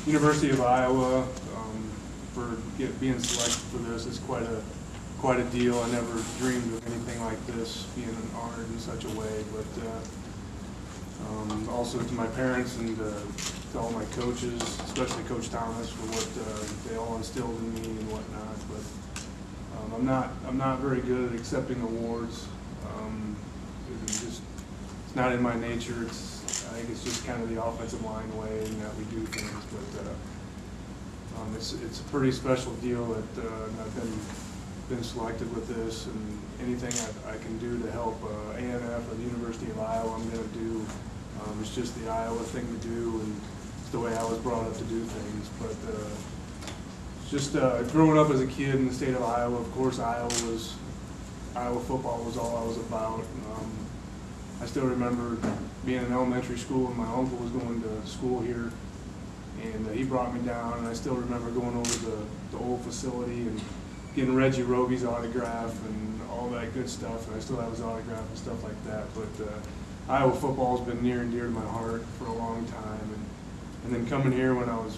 University of Iowa, for being selected for this is quite a deal. I never dreamed of anything like this being honored in such a way, but also to my parents and to all my coaches, especially Coach Thomas, for what they all instilled in me and whatnot. But I'm not very good at accepting awards. It's not in my nature. I think it's just kind of the offensive line way and that we do things. But it's a pretty special deal that I've been selected with this, and anything I can do to help ANF or the University of Iowa, I'm going to do. It's just the Iowa thing to do, and it's the way I was brought up to do things. But just growing up as a kid in the state of Iowa, of course, Iowa football was all I was about. I still remember being in elementary school, and my uncle was going to school here, and he brought me down, and I still remember going over the old facility and getting Reggie Roby's autograph and all that good stuff, and I still have his autograph and stuff like that. But Iowa football has been near and dear to my heart for a long time, and then coming here when I was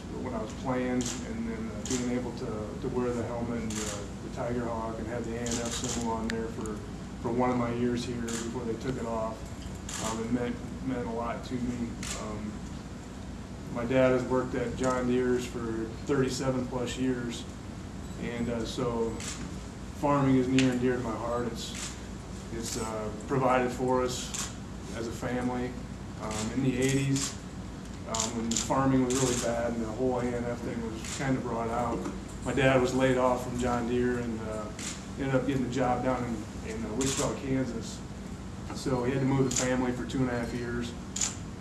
playing, and then being able to wear the helmet and the Tiger Hawk and have the ANF symbol on there for one of my years here before they took it off, it meant a lot to me. My dad has worked at John Deere's for 37 plus years, and so farming is near and dear to my heart. It's provided for us as a family. In the 80s, when farming was really bad and the whole ANF thing was kind of brought out, my dad was laid off from John Deere and ended up getting a job down in Wichita, Kansas. So he had to move the family for 2.5 years,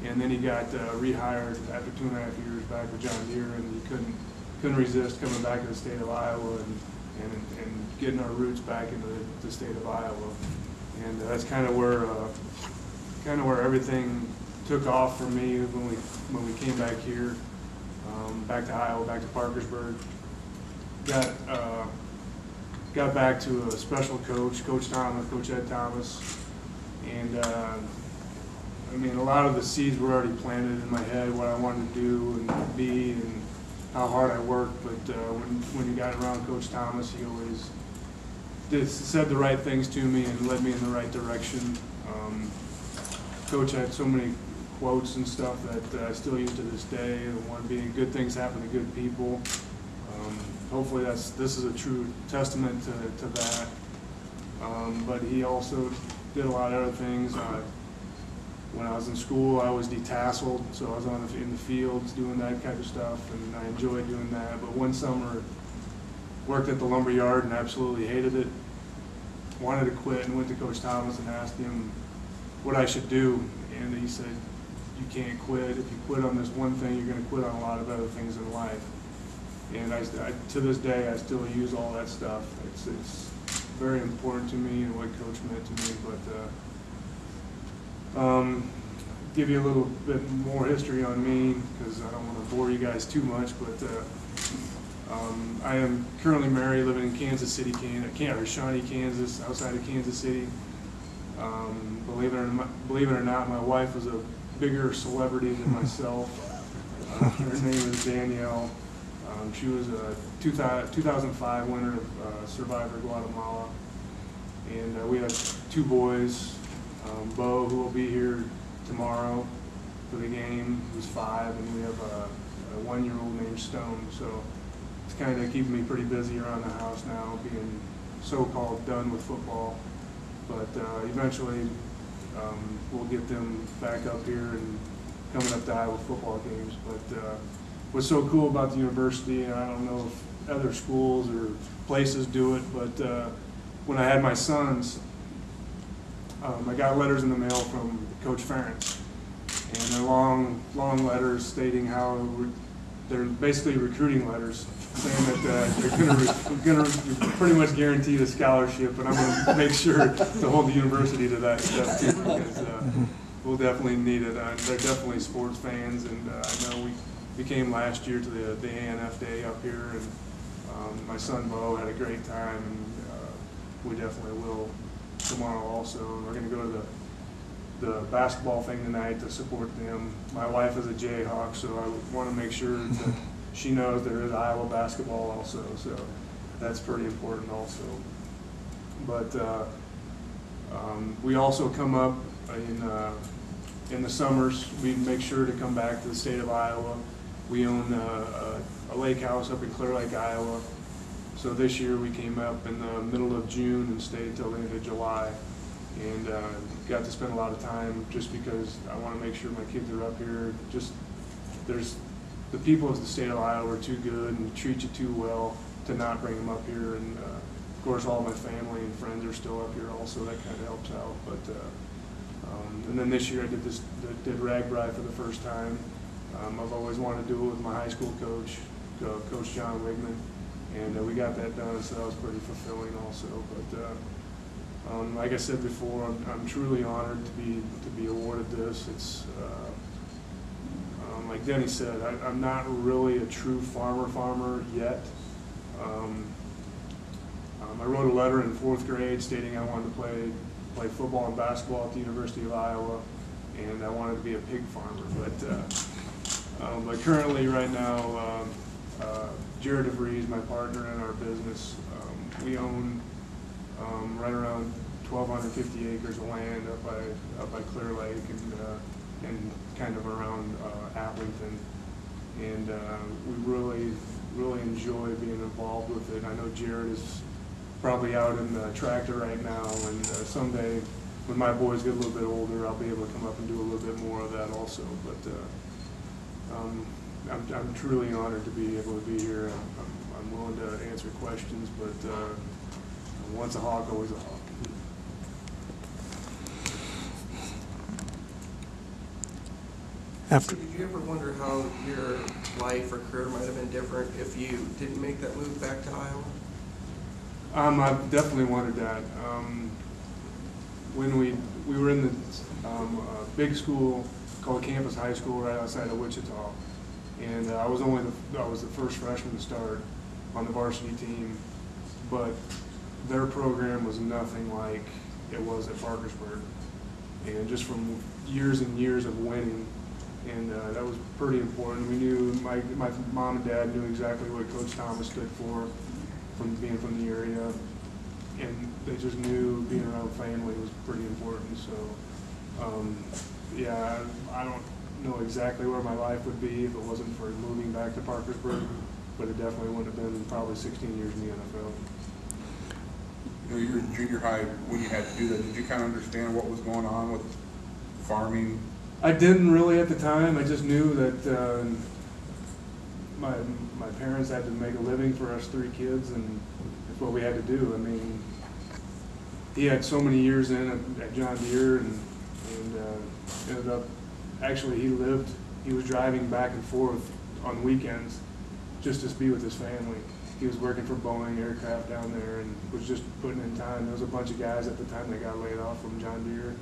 and then he got rehired after 2.5 years back with John Deere, and he couldn't resist coming back to the state of Iowa and getting our roots back into the state of Iowa. And that's kind of where everything took off for me when we came back here, back to Iowa, back to Parkersburg. Got back to a special coach, Coach Thomas, Coach Ed Thomas, and I mean, a lot of the seeds were already planted in my head, what I wanted to do and be and how hard I worked. But when you got around Coach Thomas, he always said the right things to me and led me in the right direction. Coach had so many quotes and stuff that I still use to this day. One being, good things happen to good people. Hopefully this is a true testament to that. But he also did a lot of other things. When I was in school, I was detasseled, so I was in the fields doing that kind of stuff, and I enjoyed doing that. But one summer, worked at the lumber yard and absolutely hated it. Wanted to quit, and went to Coach Thomas and asked him what I should do, and he said, "You can't quit. If you quit on this one thing, you're going to quit on a lot of other things in life." And to this day, I still use all that stuff. It's very important to me and what Coach meant to me. But give you a little bit more history on me, because I don't want to bore you guys too much. But I am currently married, living in Kansas City, Shawnee, Kansas, outside of Kansas City. Believe it or not, my wife was a bigger celebrity than myself. Her name is Danielle. She was a 2005 winner of Survivor Guatemala, and we have 2 boys. Bo, who will be here tomorrow for the game, who's 5, and we have a 1-year-old named Stone. So it's kind of keeping me pretty busy around the house now, being so-called done with football. But eventually we'll get them back up here and coming up to Iowa football games. But what's so cool about the university, and I don't know if other schools or places do it, but when I had my sons, I got letters in the mail from Coach Ferentz, and they're long letters stating how they're basically recruiting letters, saying that they're going to pretty much guarantee the scholarship, and I'm going to make sure to hold the university to that step too, because we'll definitely need it. They're definitely sports fans, and I know we came last year to the ANF day up here, and my son Bo had a great time, and we definitely will tomorrow also. We're going to go to the basketball thing tonight to support them. My wife is a Jayhawk, so I want to make sure she knows there is Iowa basketball also, so that's pretty important also. But we also come up in the summers. We make sure to come back to the state of Iowa. We own a lake house up in Clear Lake, Iowa. So this year we came up in the middle of June and stayed till the end of July, and got to spend a lot of time just because I want to make sure my kids are up here. Just the people of the state of Iowa are too good and treat you too well to not bring them up here, and of course all my family and friends are still up here also. That kind of helps out. But and then this year I did RAGBRAI for the first time. I've always wanted to do it with my high school coach, Coach John Wiegmann, and we got that done, so that was pretty fulfilling also. But like I said before, I'm truly honored to be awarded this. It's like Denny said, I'm not really a true farmer yet. I wrote a letter in 4th grade stating I wanted to play football and basketball at the University of Iowa, and I wanted to be a pig farmer. But currently, right now, Jared DeVries, my partner in our business, we own right around 1,250 acres of land up by Clear Lake and kind of around Aplington, and we really enjoy being involved with it. I know Jared is probably out in the tractor right now, and someday when my boys get a little bit older, I'll be able to come up and do a little bit more of that also. But I'm truly honored to be able to be here. I'm willing to answer questions, but once a hawk, always a hawk. Did you ever wonder how your life or career might have been different if you didn't make that move back to Iowa? I definitely wondered that. When we were in the big school called Campus High School right outside of Wichita, and I was the first freshman to start on the varsity team, but their program was nothing like it was at Parkersburg, and just from years and years of winning. And that was pretty important. We knew, my mom and dad knew exactly what Coach Thomas stood for from being from the area. And they just knew being around family was pretty important. So, yeah, I don't know exactly where my life would be if it wasn't for moving back to Parkersburg, but it definitely would have been probably 16 years in the NFL. You know, you were in junior high when you had to do that. Did you kind of understand what was going on with farming? I didn't really at the time. I just knew that my parents had to make a living for us 3 kids, and that's what we had to do. I mean, he had so many years in at John Deere, and ended up, actually he was driving back and forth on weekends just to be with his family. He was working for Boeing Aircraft down there and was just putting in time. There was a bunch of guys at the time that got laid off from John Deere,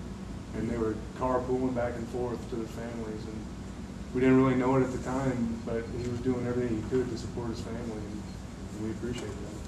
and they were carpooling back and forth to their families. And we didn't really know it at the time, but he was doing everything he could to support his family, and we appreciate that.